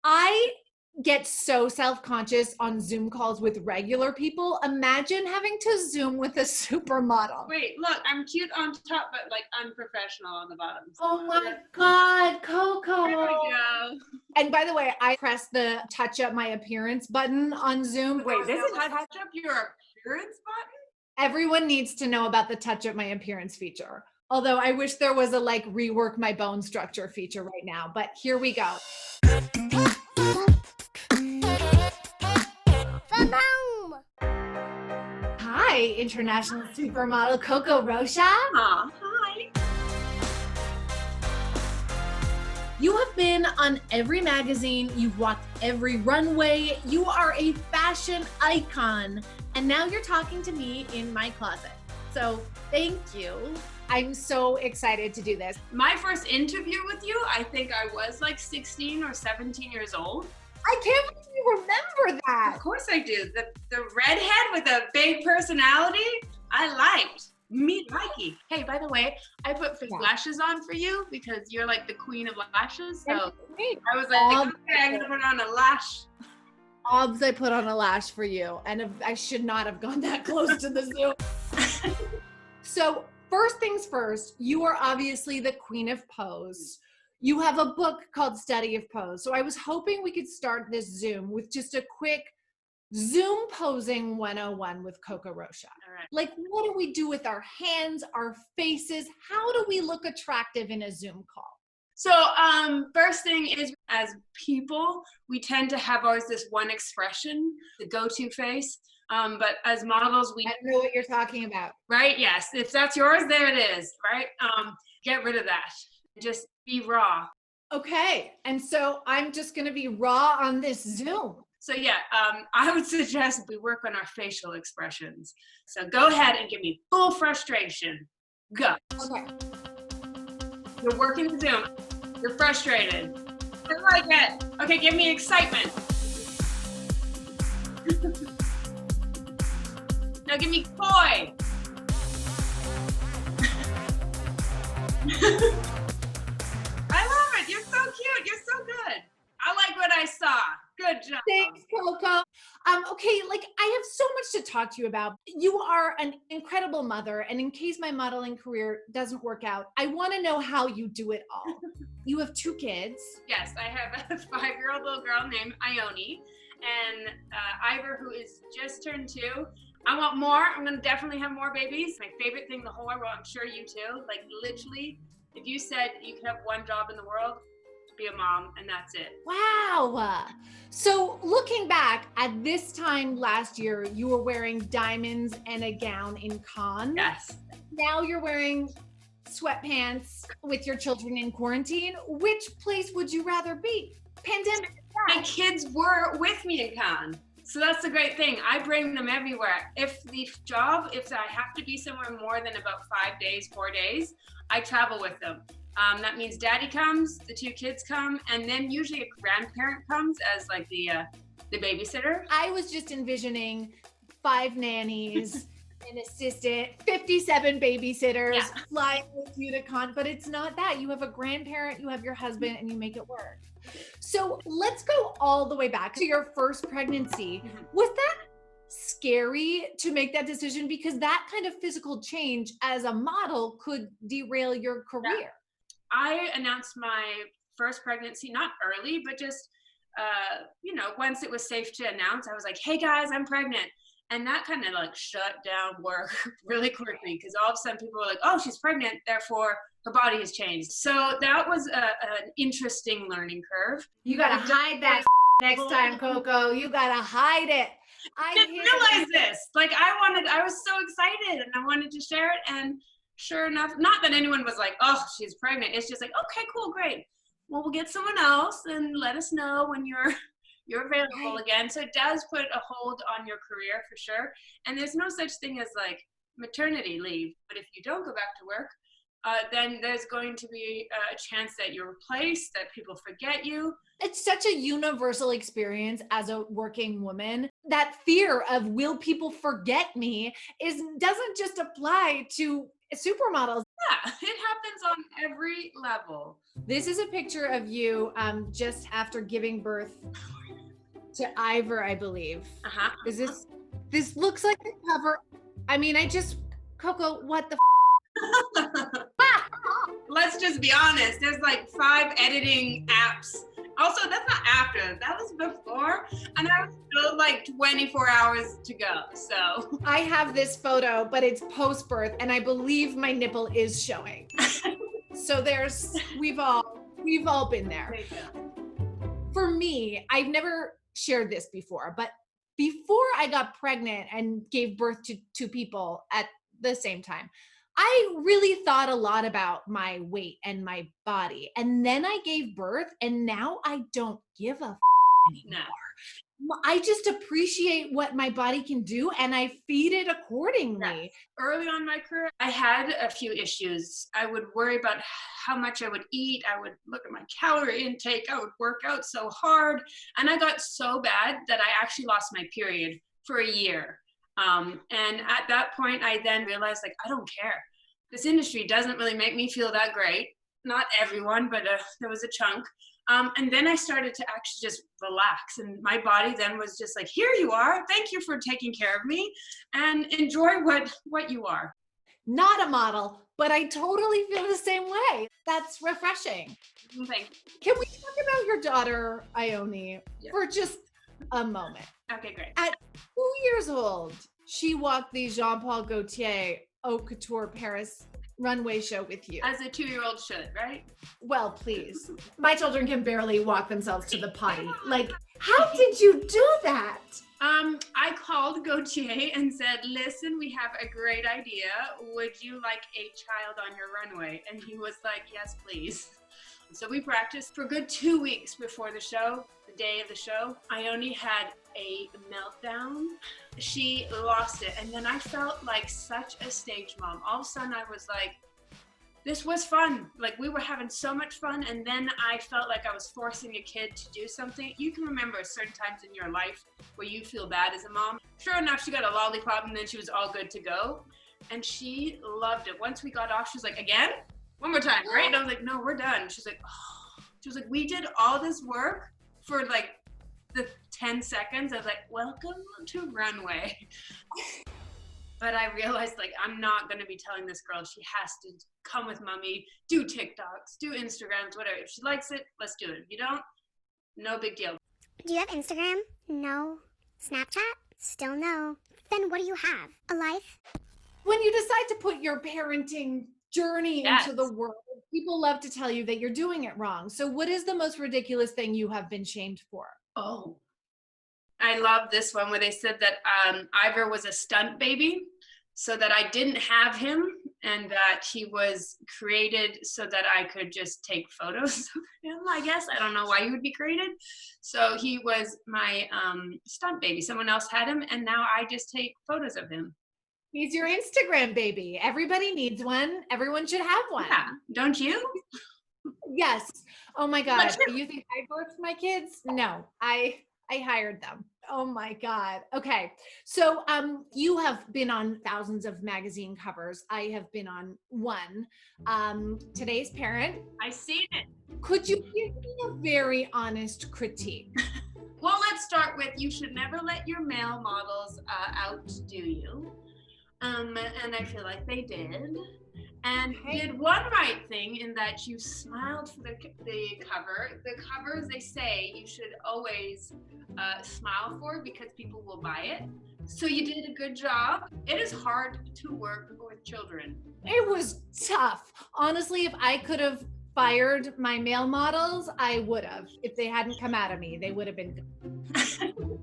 I get so self-conscious on Zoom calls with regular people. Imagine having to Zoom with a supermodel. Wait, look, I'm cute on top, but like unprofessional on the bottom. Oh my God, There we Coco. go. And by the way, I pressed the touch up my appearance button on Zoom. Wait, this is touch up your appearance button? Everyone needs to know about the touch up my appearance feature. Although I wish there was a like rework my bone structure feature right now, but here we go. Hi, international supermodel Coco Rocha. Hi. You have been on every magazine, you've walked every runway, you are a fashion icon, and now you're talking to me in my closet. So thank you. I'm so excited to do this. My first interview with you, I think I was like 16 or 17 years old. I can't believe you remember that. Of course I do. The redhead with a big personality, I liked. Me likey. Hey, by the way, I put fake lashes on for you because you're like the queen of lashes. So I was like, okay, I'm gonna put on a lash. Obs, I put on a lash for you, and I should not have gone that close to the Zoom. So first things first, you are obviously the queen of pose. You have a book called Study of Pose. So I was hoping we could start this Zoom with just a quick Zoom posing 101 with Coco Rocha. All right. Like, what do we do with our hands, our faces? How do we look attractive in a Zoom call? So first thing is, as people, we tend to have always this one expression, the go-to face. But as models, I don't know what you're talking about. Right? Yes. If that's yours, there it is. Right? Get rid of that. Just be raw. Okay. And so I'm just going to be raw on this Zoom. So yeah, I would suggest we work on our facial expressions. So go ahead and give me full frustration. Go. Okay. You're working the Zoom. You're frustrated. I like it. Okay, give me excitement. Now give me coy. I love it. You're so cute. You're so good. I like what I saw. Good job. Thanks, Coco. Okay, like I have so much to talk to you about. You are an incredible mother, and in case my modeling career doesn't work out, I want to know how you do it all. You have 2 kids. Yes, I have a 5-year-old little girl named Ione, and Ivor, who is just turned 2. I want more. I'm gonna definitely have more babies. My favorite thing in the whole world, I'm sure you too. Like literally, if you said you could have one job in the world, be a mom, and that's it. Wow. So looking back at this time last year, you were wearing diamonds and a gown in Cannes. Yes. Now you're wearing sweatpants with your children in quarantine. Which place would you rather be? Pandemic. My kids were with me in Cannes. So that's the great thing. I bring them everywhere. If I have to be somewhere more than about 5 days, 4 days, I travel with them. That means daddy comes, the 2 kids come, and then usually a grandparent comes as like the babysitter. I was just envisioning 5 nannies, an assistant, 57 babysitters flying with you to Cannes, but it's not that. You have a grandparent, you have your husband, and you make it work. So let's go all the way back to your first pregnancy. Was that scary to make that decision? Because that kind of physical change as a model could derail your career. Yeah. I announced my first pregnancy, not early, but just, once it was safe to announce, I was like, hey guys, I'm pregnant. And that kind of like shut down work really quickly because all of a sudden people were like, oh, she's pregnant, therefore her body has changed. So that was an interesting learning curve. You gotta hide that next time, Coco. You gotta hide it. I didn't realize this. Like I was so excited and I wanted to share it. And sure enough, not that anyone was like, oh, she's pregnant. It's just like, okay, cool, great. Well, we'll get someone else and let us know when you're available again. So it does put a hold on your career for sure. And there's no such thing as like maternity leave. But if you don't go back to work, then there's going to be a chance that you're replaced, that people forget you. It's such a universal experience as a working woman. That fear of will people forget me doesn't just apply to Supermodels. Yeah, it happens on every level. This is a picture of you just after giving birth to Ivor, I believe. Is this looks like the cover. I mean, Coco, what the Let's just be honest. There's like 5 editing apps. Also, that's not after. That was before. And I was still like 24 hours to go. So I have this photo, but it's post-birth, and I believe my nipple is showing. So we've all been there. For me, I've never shared this before, but before I got pregnant and gave birth to 2 people at the same time, I really thought a lot about my weight and my body. And then I gave birth, and now I don't give a anymore. No. I just appreciate what my body can do, and I feed it accordingly. Yes. Early on in my career, I had a few issues. I would worry about how much I would eat. I would look at my calorie intake. I would work out so hard. And I got so bad that I actually lost my period for a year. And at that point, I then realized, like, I don't care. This industry doesn't really make me feel that great. Not everyone, but there was a chunk. And then I started to actually just relax. And my body then was just like, here you are. Thank you for taking care of me, and enjoy what you are. Not a model, but I totally feel the same way. That's refreshing. Thank you. Can we talk about your daughter, Ione, for just a moment? Okay, great. At 2 years old, she walked the Jean-Paul Gaultier Haute Couture Paris runway show with you. As a 2-year-old should, right? Well, please. My children can barely walk themselves to the potty. Like, how did you do that? I called Gaultier and said, listen, we have a great idea. Would you like a child on your runway? And he was like, yes, please. So we practiced for a good 2 weeks before the show, the day of the show. Ione had a meltdown. She lost it. And then I felt like such a stage mom. All of a sudden I was like, this was fun. Like, we were having so much fun. And then I felt like I was forcing a kid to do something. You can remember certain times in your life where you feel bad as a mom. Sure enough, she got a lollipop and then she was all good to go. And she loved it. Once we got off, she was like, again? One more time, right? And I was like, no, we're done. She's like, oh. She was like, we did all this work for like the 10 seconds. I was like, welcome to runway. But I realized, like, I'm not going to be telling this girl she has to come with mommy, do TikToks, do Instagrams, whatever. If she likes it, let's do it. If you don't, no big deal. Do you have Instagram? No. Snapchat? Still no. Then what do you have? A life? When you decide to put your parenting journey into the world, people love to tell you that you're doing it wrong. So what is the most ridiculous thing you have been shamed for? Oh, I love this one where they said that Ivor was a stunt baby, so that I didn't have him, and that he was created so that I could just take photos of him, I guess. I don't know why he would be created. So he was my stunt baby. Someone else had him, and now I just take photos of him. He's your Instagram baby. Everybody needs one. Everyone should have one. Yeah, don't you? Yes. Oh my God. You think I birthed my kids? No, I hired them. Oh my God. Okay. So you have been on thousands of magazine covers. I have been on one. Today's Parent. I seen it. Could you give me a very honest critique? Well, let's start with, you should never let your male models outdo you. And I feel like they did. And did one right thing in that you smiled for the cover. The covers, they say you should always smile for, because people will buy it. So you did a good job. It is hard to work with children. It was tough. Honestly, if I could have fired my male models, I would have. If they hadn't come out of me, they would have been good.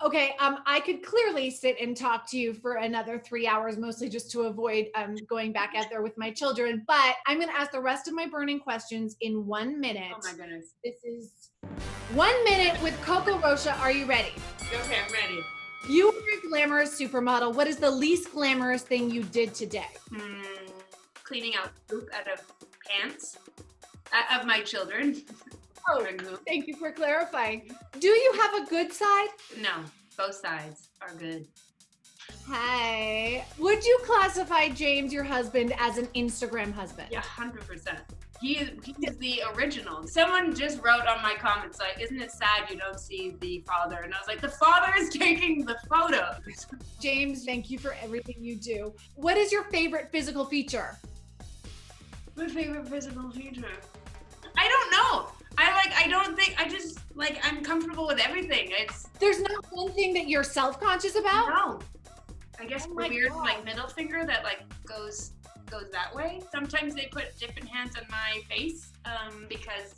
Okay, I could clearly sit and talk to you for another 3 hours, mostly just to avoid going back out there with my children. But I'm going to ask the rest of my burning questions in 1 minute. Oh my goodness. This is 1 minute with Coco Rocha. Are you ready? Okay, I'm ready. You are a glamorous supermodel. What is the least glamorous thing you did today? Cleaning out poop out of pants of my children. Oh, thank you for clarifying. Do you have a good side? No, both sides are good. Hi. Would you classify James, your husband, as an Instagram husband? Yeah, 100%. He is the original. Someone just wrote on my comments like, isn't it sad you don't see the father? And I was like, the father is taking the photos. James, thank you for everything you do. What is your favorite physical feature? My favorite physical feature? I don't know. I'm comfortable with everything. There's not one thing that you're self-conscious about? No. I guess Oh the my weird God. like middle finger that like goes that way. Sometimes they put different hands on my face because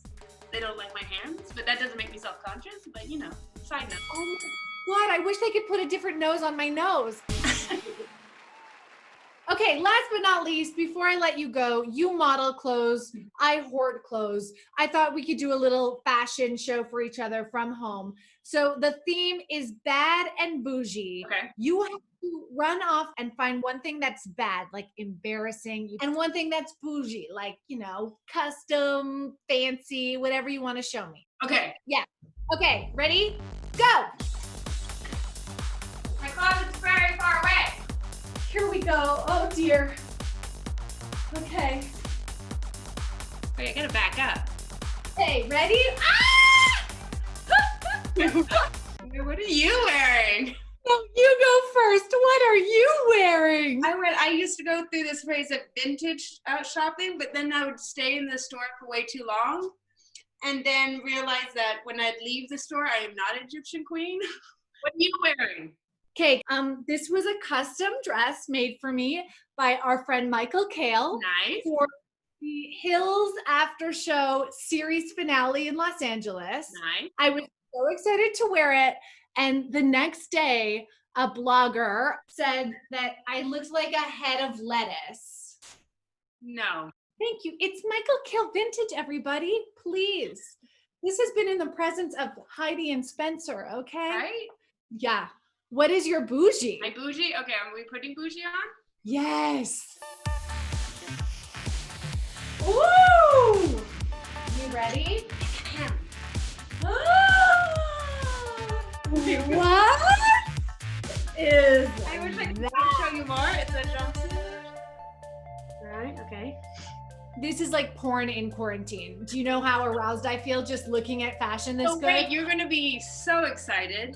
they don't like my hands, but that doesn't make me self-conscious. But you know, side note. Oh my God, I wish they could put a different nose on my nose. Okay, last but not least, before I let you go, you model clothes, I hoard clothes. I thought we could do a little fashion show for each other from home. So the theme is bad and bougie. Okay. You have to run off and find one thing that's bad, like embarrassing, and one thing that's bougie, like, you know, custom, fancy, whatever you want to show me. Okay. Yeah. Okay, ready? Go. My closet's very far away. Here we go. Oh dear. Okay. Wait, I gotta back up. Hey, ready? What are you wearing? No, you go first. What are you wearing? I used to go through this phase of vintage shopping, but then I would stay in the store for way too long, and then realize that when I'd leave the store, I am not Egyptian queen. What are you wearing? Okay, this was a custom dress made for me by our friend Michael Kale Nice. for the Hills After Show series finale in Los Angeles. Nice. I was so excited to wear it. And the next day, a blogger said that I looked like a head of lettuce. No. Thank you. It's Michael Kale Vintage, everybody. Please. This has been in the presence of Heidi and Spencer, okay? Right? Yeah. What is your bougie? My bougie? Okay, are we putting bougie on? Yes. Woo! You ready? What is I wish I could that? show you more. It's a jumpsuit. Right, okay. This is like porn in quarantine. Do you know how aroused I feel just looking at fashion this So good? wait, you're gonna be so excited.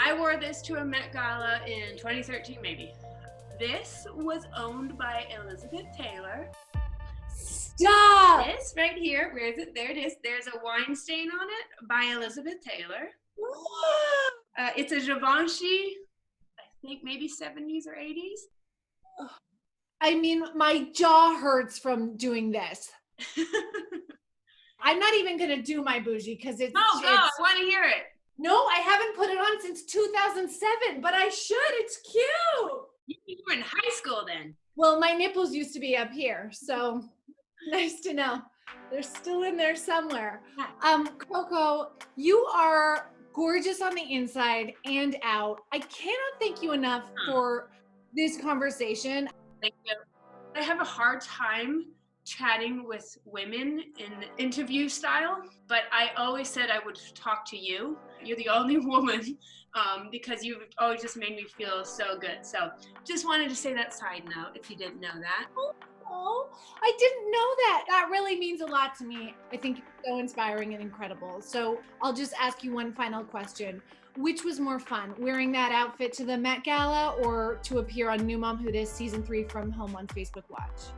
I wore this to a Met Gala in 2013, maybe. This was owned by Elizabeth Taylor. Stop! This right here, where is it? There it is. There's a wine stain on it by Elizabeth Taylor. It's a Givenchy, I think maybe 70s or 80s. I mean, my jaw hurts from doing this. I'm not even gonna do my bougie because it's. Oh God, I want to hear it. No, I haven't put it on since 2007, but I should. It's cute. You were in high school then. Well, my nipples used to be up here, so nice to know. They're still in there somewhere. Coco, you are gorgeous on the inside and out. I cannot thank you enough for this conversation. Thank you. I have a hard time chatting with women in interview style, but I always said I would talk to you. You're the only woman because you've always just made me feel so good. So just wanted to say that side note if you didn't know that. Oh, I didn't know that. That really means a lot to me. I think you're so inspiring and incredible. So I'll just ask you one final question. Which was more fun, wearing that outfit to the Met Gala or to appear on New Mom Who Dis season 3 from Home on Facebook Watch?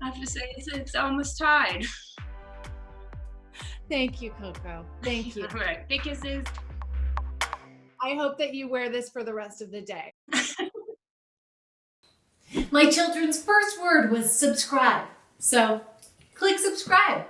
I have to say it's almost tied. Thank you, Coco. Thank you. All right, big kisses. I hope that you wear this for the rest of the day. My children's first word was subscribe. So click subscribe.